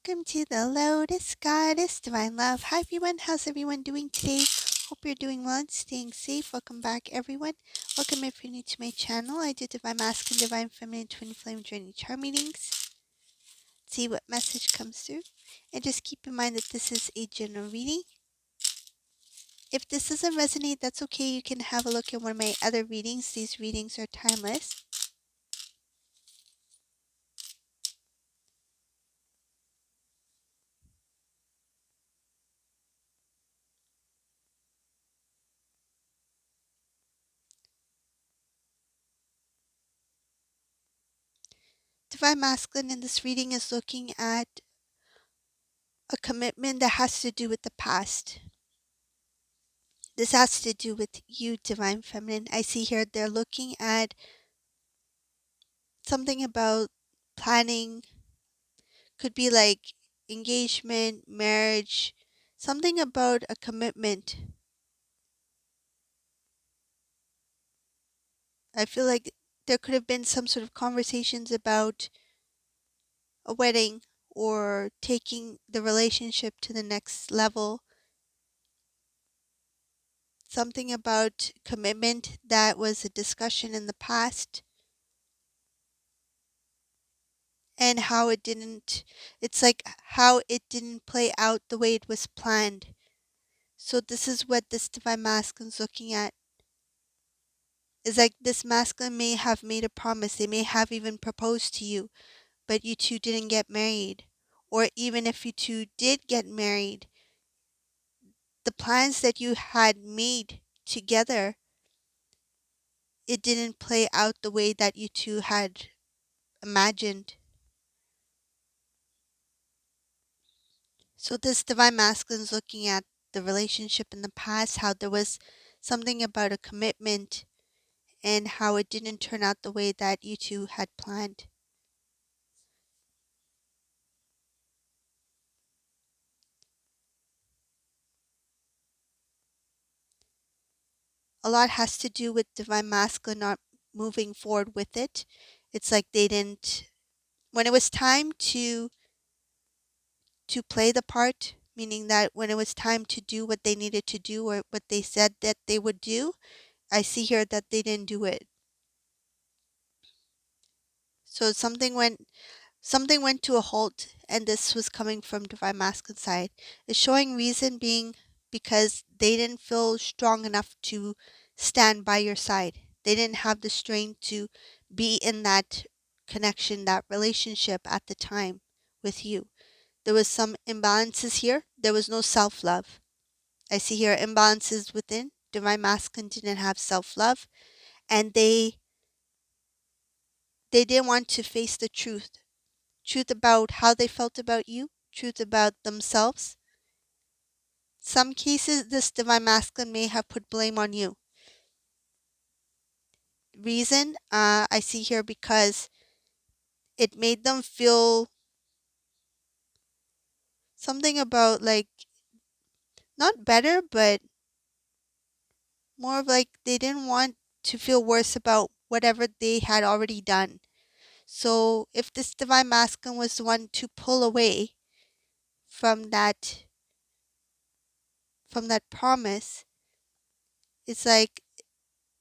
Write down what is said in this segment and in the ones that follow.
welcome to the Lotus Goddess Divine Love. Hi everyone, how's everyone doing today? Hope you're doing well and staying safe. Welcome back everyone. Welcome if you're new to my channel. I do Divine Masculine, Divine Feminine, Twin Flame Journey Chart readings. See what message comes through. And just keep in mind that this is a general reading. If this doesn't resonate, that's okay. You can have a look at one of my other readings. These readings are timeless. Divine Masculine in this reading is looking at a commitment that has to do with the past. This has to do with you, Divine Feminine. I see here they're looking at something about planning, could be like engagement, marriage, something about a commitment. I feel like there could have been some sort of conversations about a wedding or taking the relationship to the next level. Something about commitment that was a discussion in the past and how it didn't, it's like how it didn't play out the way it was planned. So this is what this divine masculine's looking at. Is like this masculine may have made a promise, they may have even proposed to you, but you two didn't get married. Or even if you two did get married, the plans that you had made together, it didn't play out the way that you two had imagined. So this divine masculine is looking at the relationship in the past, how there was something about a commitment and how it didn't turn out the way that you two had planned. A lot has to do with divine masculine not moving forward with it. It's like they didn't, when it was time to play the part, meaning that when it was time to do what they needed to do or what they said that they would do, I see here that they didn't do it. So something went to a halt, and this was coming from divine masculine side. It's showing reason being because they didn't feel strong enough to stand by your side. They didn't have the strength to be in that connection, that relationship at the time with you. There was some imbalances here. There was no self-love. I see here imbalances within. Divine masculine didn't have self-love, and they didn't want to face the truth about how they felt about you, truth about themselves. Some cases, this divine masculine may have put blame on you. Reason, I see here because it made them feel something about like not better, but more of like they didn't want to feel worse about whatever they had already done. So if this divine masculine was the one to pull away from that promise, it's like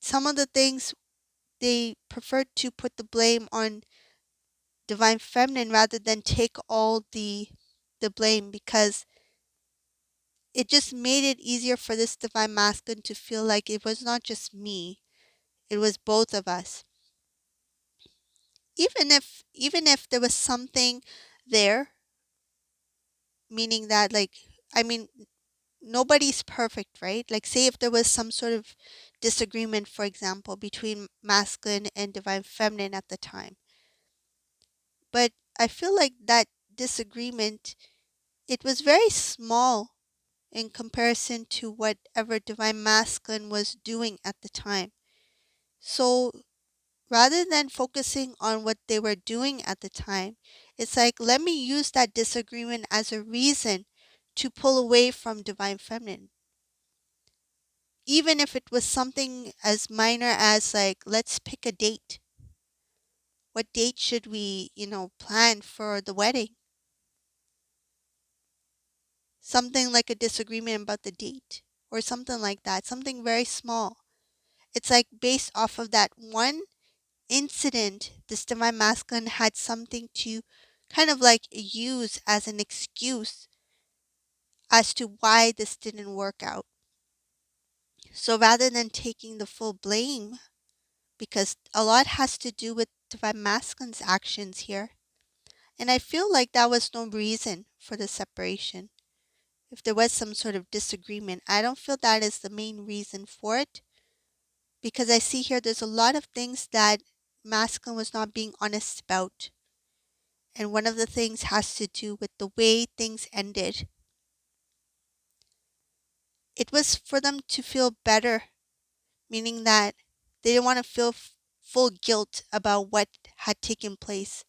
some of the things they preferred to put the blame on divine feminine rather than take all the blame, because it just made it easier for this divine masculine to feel like it was not just me, it was both of us. Even if there was something there, meaning that like, I mean, nobody's perfect, right? Like say if there was some sort of disagreement, for example, between masculine and divine feminine at the time. But I feel like that disagreement, it was very small in comparison to whatever divine masculine was doing at the time. So rather than focusing on what they were doing at the time, it's like, let me use that disagreement as a reason to pull away from divine feminine. Even if it was something as minor as like, let's pick a date. What date should we, plan for the wedding? something like a disagreement about the date or something like that, something very small. It's like based off of that one incident, this divine masculine had something to kind of like use as an excuse as to why this didn't work out. So rather than taking the full blame, because a lot has to do with divine masculine's actions here, and I feel like that was no reason for the separation. If there was some sort of disagreement, I don't feel that is the main reason for it, because I see here there's a lot of things that masculine was not being honest about. And one of the things has to do with the way things ended. It was for them to feel better, meaning that they didn't want to feel full guilt about what had taken place.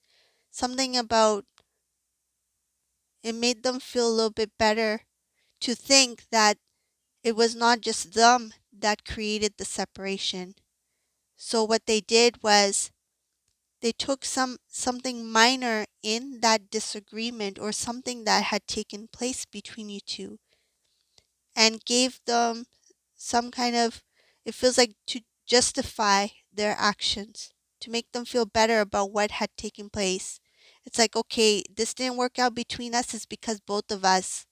Something about it made them feel a little bit better to think that it was not just them that created the separation. So what they did was they took something minor in that disagreement or something that had taken place between you two and gave them some kind of, it feels like, to justify their actions, to make them feel better about what had taken place. It's like, okay, this didn't work out between us is because both of us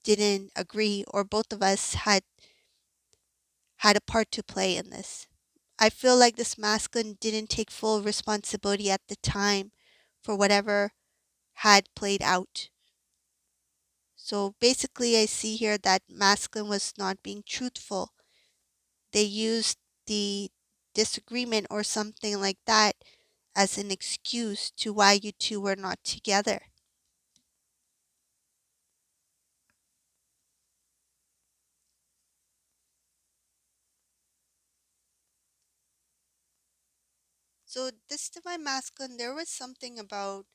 didn't agree or both of us had a part to play in this. I feel like this masculine didn't take full responsibility at the time for whatever had played out. So basically, I see here that masculine was not being truthful. They used the disagreement or something like that as an excuse to why you two were not together. So this divine masculine, there's something about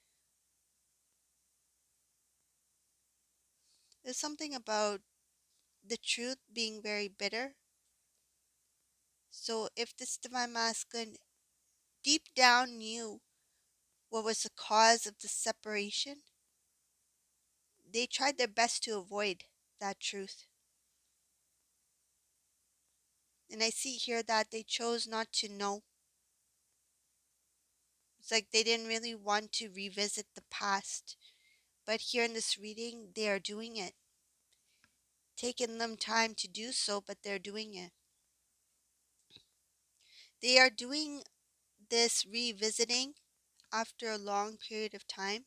the truth being very bitter. So if this divine masculine deep down knew what was the cause of the separation, they tried their best to avoid that truth. And I see here that they chose not to know. It's like they didn't really want to revisit the past. But here in this reading, they are doing it. Taking them time to do so, but they're doing it. They are doing this revisiting after a long period of time.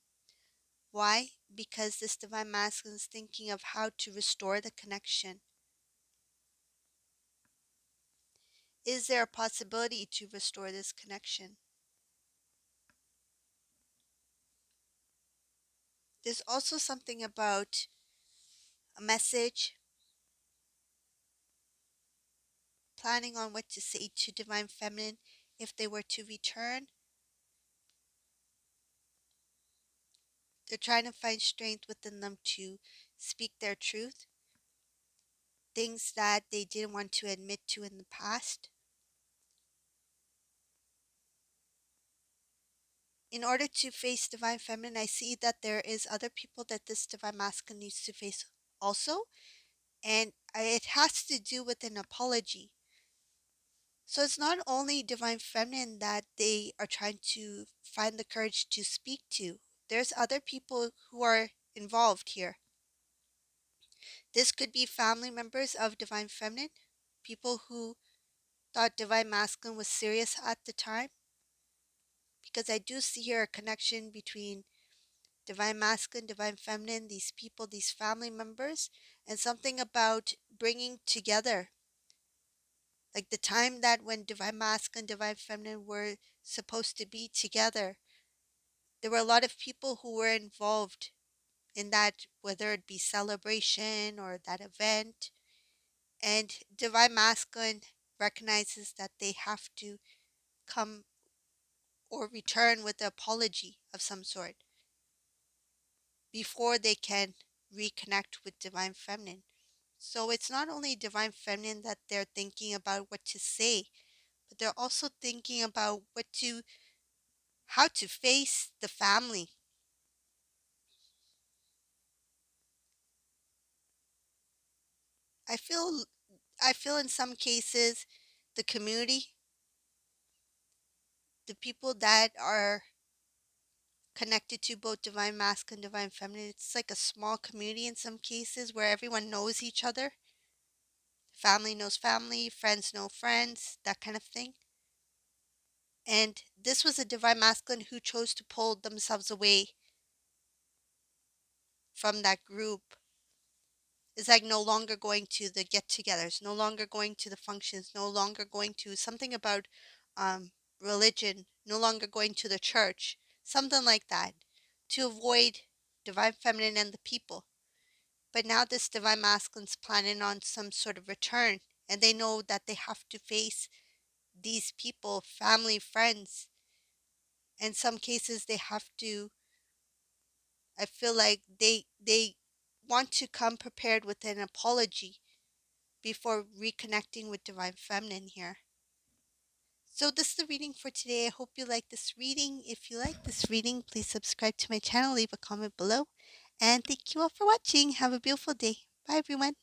Why? Because this divine masculine is thinking of how to restore the connection. Is there a possibility to restore this connection? There's also something about a message, planning on what to say to divine feminine if they were to return. They're trying to find strength within them to speak their truth, things that they didn't want to admit to in the past. In order to face divine feminine, I see that there is other people that this divine masculine needs to face also, and it has to do with an apology. So it's not only divine feminine that they are trying to find the courage to speak to. There's other people who are involved here. This could be family members of divine feminine, people who thought divine masculine was serious at the time, because I do see here a connection between divine masculine, divine feminine, these people, these family members, and something about bringing together. Like the time that when divine masculine, divine feminine were supposed to be together, there were a lot of people who were involved in that, whether it be celebration or that event. And divine masculine recognizes that they have to come or return with an apology of some sort before they can reconnect with divine feminine. So it's not only divine feminine that they're thinking about what to say, but they're also thinking about how to face the family. I feel I feel in some cases the community, the people that are connected to both divine masculine, divine feminine, it's like a small community in some cases where everyone knows each other. Family knows family, friends know friends, that kind of thing. And this was a divine masculine who chose to pull themselves away from that group. It's like no longer going to the get-togethers, no longer going to the functions, no longer going to something about religion, no longer going to the church, something like that, to avoid divine feminine and the people. But now this divine masculine's planning on some sort of return, and they know that they have to face these people, family, friends. In some cases, they have to. I feel like they want to come prepared with an apology before reconnecting with divine feminine here. So this is the reading for today. I hope you like this reading. If you like this reading, please subscribe to my channel, leave a comment below, and thank you all for watching. Have a beautiful day. Bye everyone.